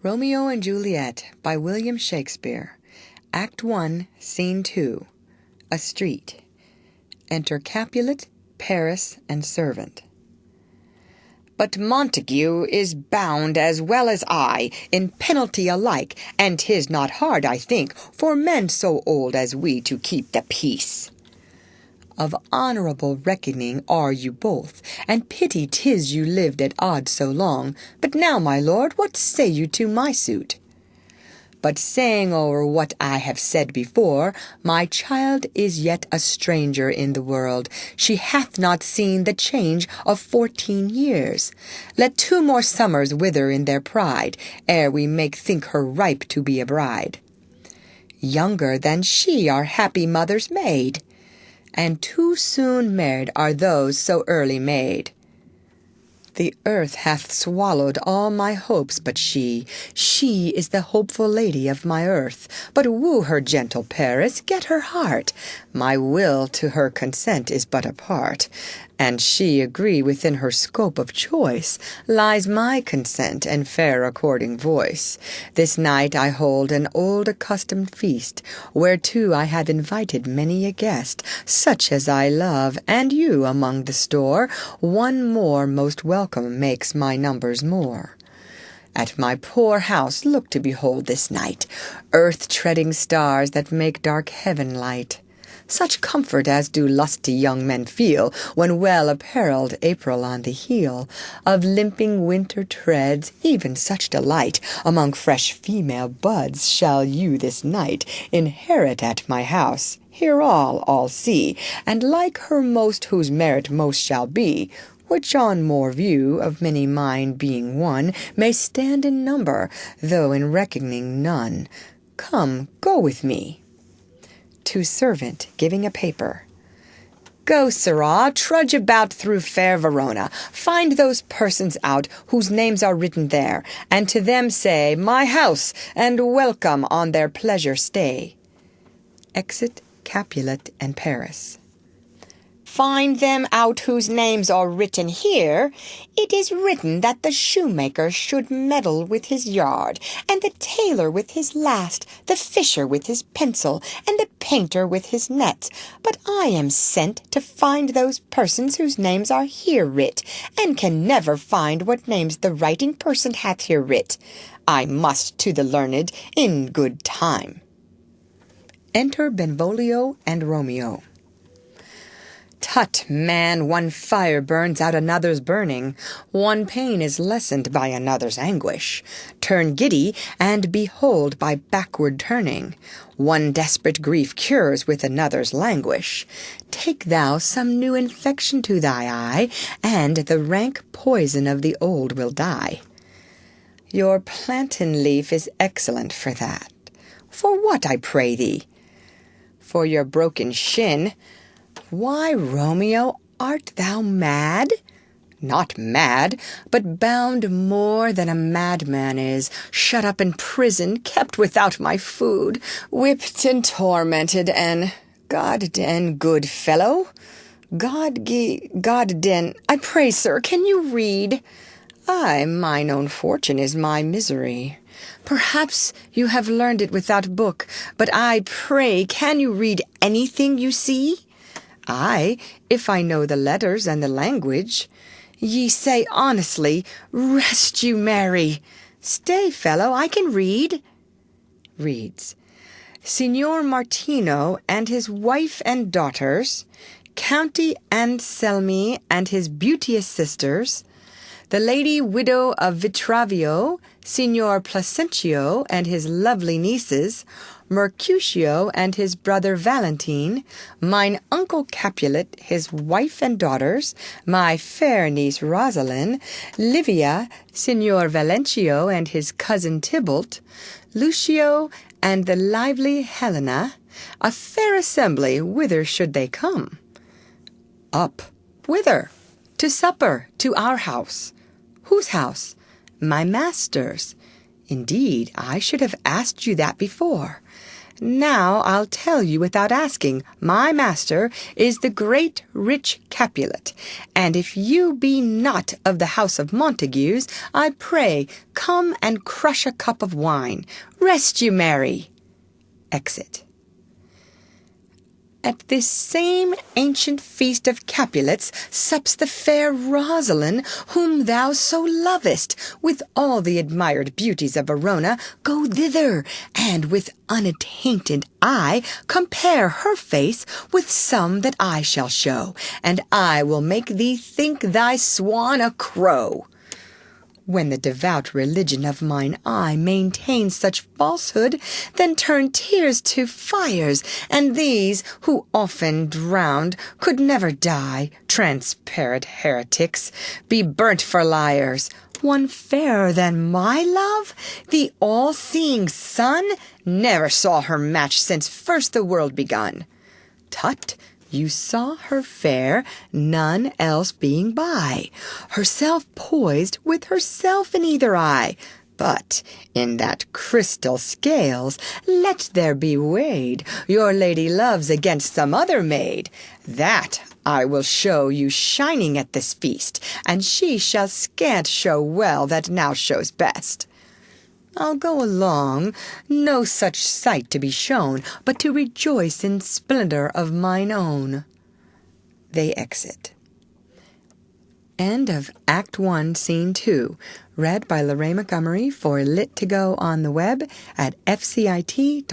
Romeo and Juliet by William Shakespeare. Act 1, Scene 2. A street. Enter Capulet, Paris, and servant. But Montague is bound as well as I in penalty alike, and 'tis not hard, I think, for men so old as we to keep the peace. Of honourable reckoning are you both, and pity 'tis you lived at odds so long. But now, my lord, what say you to my suit? But saying o'er what I have said before, my child is yet a stranger in the world. She hath not seen the change of 14 years. Let 2 more summers wither in their pride, ere we make think her ripe to be a bride. Younger than she are happy mothers made, and too soon married are those so early made. The earth hath swallowed all my hopes but she. She is the hopeful lady of my earth. But woo her, gentle Paris, get her heart. My will to her consent is but a part, and she agree within her scope of choice. Lies my consent and fair according voice. This night I hold an old accustomed feast, whereto I had invited many a guest, such as I love, and you among the store. One more most welcome makes my numbers more. At my poor house look to behold this night, earth-treading stars that make dark heaven light. Such comfort as do lusty young men feel, when well apparelled April on the heel of limping winter treads, even such delight among fresh female buds shall you this night inherit at my house. Hear all see, and like her most whose merit most shall be, which on more view of many mind being one, may stand in number, though in reckoning none. Come, go with me. To servant, giving a paper. Go, sirrah, trudge about through fair Verona. Find those persons out whose names are written there, and to them say, my house, and welcome on their pleasure stay. Exit Capulet and Paris. Find them out whose names are written here. It is written that the shoemaker should meddle with his yard, and the tailor with his last, the fisher with his pencil, and the painter with his nets. But I am sent to find those persons whose names are here writ, and can never find what names the writing person hath here writ. I must to the learned in good time. Enter Benvolio and Romeo. Tut, man, one fire burns out another's burning. One pain is lessened by another's anguish. Turn giddy, and behold by backward turning. One desperate grief cures with another's languish. Take thou some new infection to thy eye, and the rank poison of the old will die. Your plantain leaf is excellent for that. For what, I pray thee? For your broken shin. Why, Romeo, art thou mad? Not mad, but bound more than a madman is, shut up in prison, kept without my food, whipped and tormented, and God den, good fellow, God den, I pray, sir, can you read? Ay, mine own fortune is my misery. Perhaps you have learned it without book, but I pray, can you read anything you see? Ay, if I know the letters and the language. Ye say honestly, rest you merry. Stay, fellow, I can read. Reads. Signor Martino and his wife and daughters, County Anselmi and his beauteous sisters, the lady widow of Vitravio, Signor Placentio and his lovely nieces, Mercutio and his brother Valentine, mine uncle Capulet, his wife and daughters, my fair niece Rosaline, Livia, Signor Valentio and his cousin Tybalt, Lucio and the lively Helena, a fair assembly, whither should they come? Up. Whither? To supper, to our house. Whose house? My master's. Indeed, I should have asked you that before. Now I'll tell you without asking, my master is the great rich Capulet, and if you be not of the house of Montagues, I pray come and crush a cup of wine. Rest you merry. Exit. At this same ancient feast of Capulets sups the fair Rosalind, whom thou so lovest. With all the admired beauties of Verona, go thither, and with unattainted eye compare her face with some that I shall show, and I will make thee think thy swan a crow. When the devout religion of mine eye maintains such falsehood, then turn tears to fires, and these, who often drowned, could never die, transparent heretics, be burnt for liars. One fairer than my love, the all-seeing sun, never saw her match since first the world begun. Tut! You saw her fair, none else being by, herself poised with herself in either eye. But in that crystal scales let there be weighed your lady loves against some other maid. That I will show you shining at this feast, and she shall scant show well that now shows best. I'll go along, no such sight to be shown, but to rejoice in splendor of mine own. They exit. End of Act 1, Scene 2, read by Lorraine Montgomery for Lit to Go on the web at fcit.usf.edu.